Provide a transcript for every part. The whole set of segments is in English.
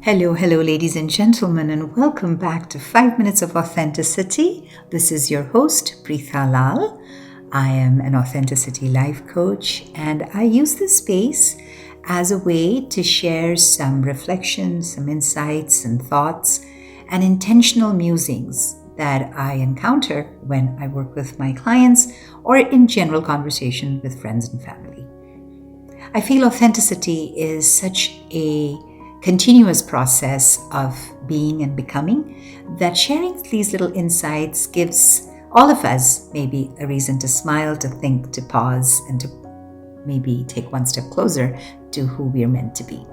Hello, ladies and gentlemen, and welcome back to 5 Minutes of Authenticity. This is your host, Pritha Lal. I am an authenticity life coach, and I use this space as a way to share some reflections, some insights and thoughts, and intentional musings that I encounter when I work with my clients or in general conversation with friends and family. I feel authenticity is such a continuous process of being and becoming that sharing these little insights gives all of us maybe a reason to smile, to think, to pause, and to maybe take one step closer to who we're meant to be.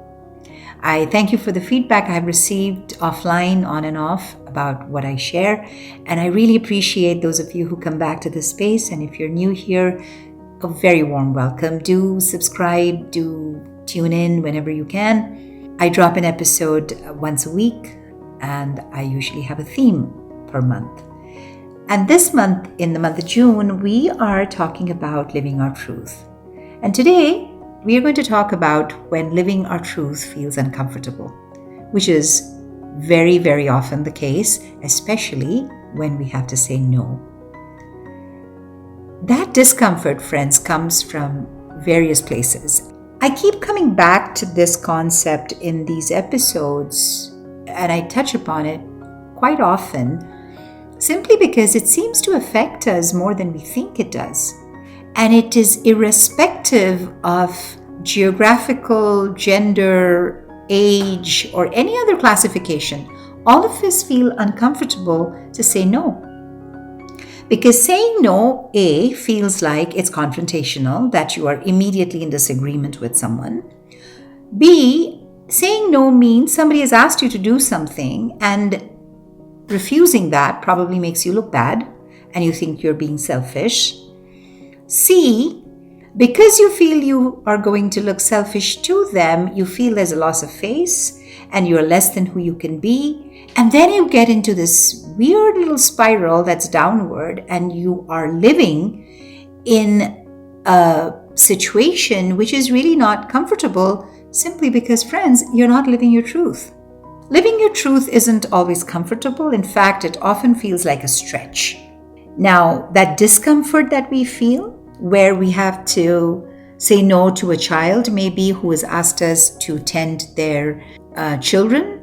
I thank you for the feedback I've received offline, on and off, about what I share, and I really appreciate those of you who come back to this space. And if you're new here, a very warm welcome. Do subscribe, do tune in whenever you can. I drop an episode once a week, and I usually have a theme per month. And this month, in the month of June, we are talking about living our truth. And today, we are going to talk about when living our truth feels uncomfortable, which is very, very often the case, especially when we have to say no. That discomfort, friends, comes from various places. I keep coming back to this concept in these episodes, and I touch upon it quite often, simply because it seems to affect us more than we think it does. And it is irrespective of geographical, gender, age, or any other classification. All of us feel uncomfortable to say no. Because saying no, A, feels like it's confrontational, that you are immediately in disagreement with someone. B, saying no means somebody has asked you to do something, and refusing that probably makes you look bad and you think you're being selfish. C, because you feel you are going to look selfish to them, you feel there's a loss of face and you're less than who you can be. And then you get into this weird little spiral that's downward, and you are living in a situation which is really not comfortable, simply because, friends, you're not living your truth. Living your truth isn't always comfortable. In fact, it often feels like a stretch. Now, that discomfort that we feel, where we have to say no to a child, maybe who has asked us to tend their children,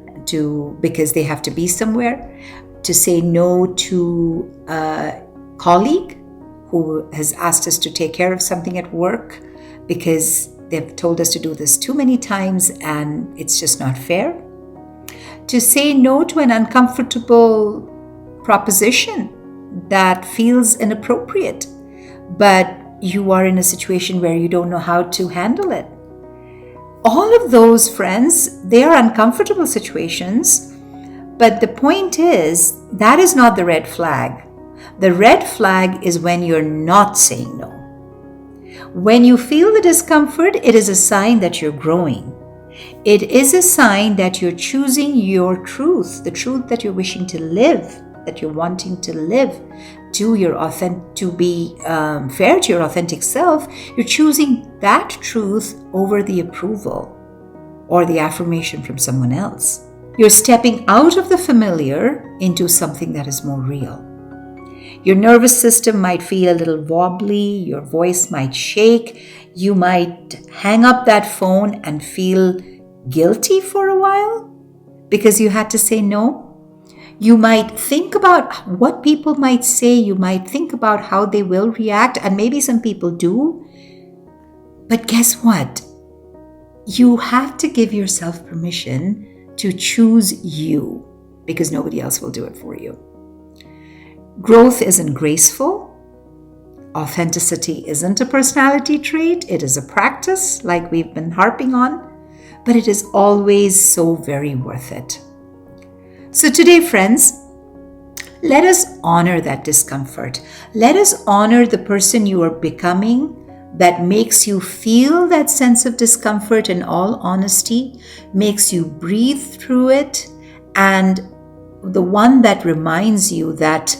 because they have to be somewhere, to say no to a colleague who has asked us to take care of something at work because they've told us to do this too many times and it's just not fair. To say no to an uncomfortable proposition that feels inappropriate, but you are in a situation where you don't know how to handle it. All of those, friends, they are uncomfortable situations, but the point is, that is not the red flag. The red flag is when you're not saying no. When you feel the discomfort, it is a sign that you're growing. It is a sign that you're choosing your truth, the truth that you're wishing to live, that you're wanting to live, to be fair to your authentic self. You're choosing that truth over the approval or the affirmation from someone else. You're stepping out of the familiar into something that is more real. Your nervous system might feel a little wobbly, your voice might shake, you might hang up that phone and feel guilty for a while because you had to say no. You might think about what people might say. You might think about how they will react, and maybe some people do. But guess what? You have to give yourself permission to choose you, because nobody else will do it for you. Growth isn't graceful. Authenticity isn't a personality trait. It is a practice, like we've been harping on, but it is always so very worth it. So today, friends, let us honor that discomfort. Let us honor the person you are becoming that makes you feel that sense of discomfort in all honesty, makes you breathe through it, and the one that reminds you that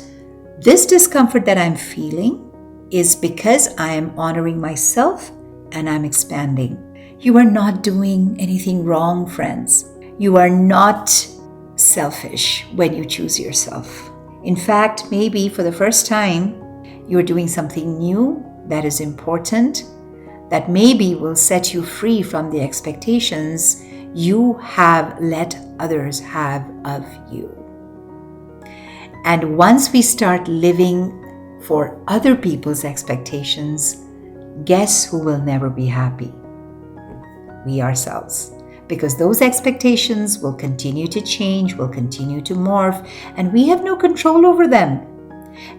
this discomfort that I'm feeling is because I am honoring myself and I'm expanding. You are not doing anything wrong, friends. You are not selfish when you choose yourself. In fact, maybe for the first time, you're doing something new that is important, that maybe will set you free from the expectations you have let others have of you. And once we start living for other people's expectations, guess who will never be happy? We ourselves. Because those expectations will continue to change, will continue to morph, and we have no control over them.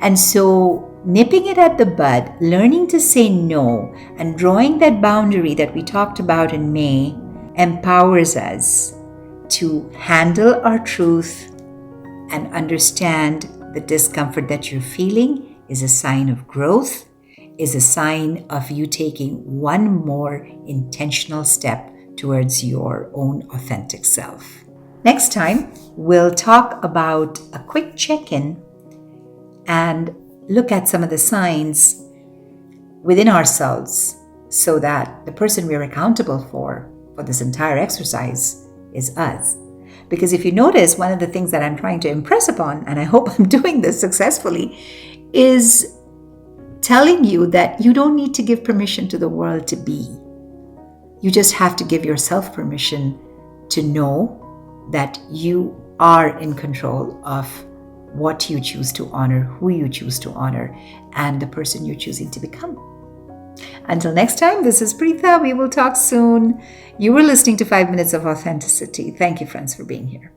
And so, nipping it at the bud, learning to say no, and drawing that boundary that we talked about in May empowers us to handle our truth and understand the discomfort that you're feeling is a sign of growth, is a sign of you taking one more intentional step towards your own authentic self. Next time, we'll talk about a quick check-in and look at some of the signs within ourselves so that the person we're accountable for this entire exercise is us. Because if you notice, one of the things that I'm trying to impress upon, and I hope I'm doing this successfully, is telling you that you don't need to give permission to the world to be. You just have to give yourself permission to know that you are in control of what you choose to honor, who you choose to honor, and the person you're choosing to become. Until next time, this is Pritha. We will talk soon. You were listening to 5 Minutes of Authenticity. Thank you, friends, for being here.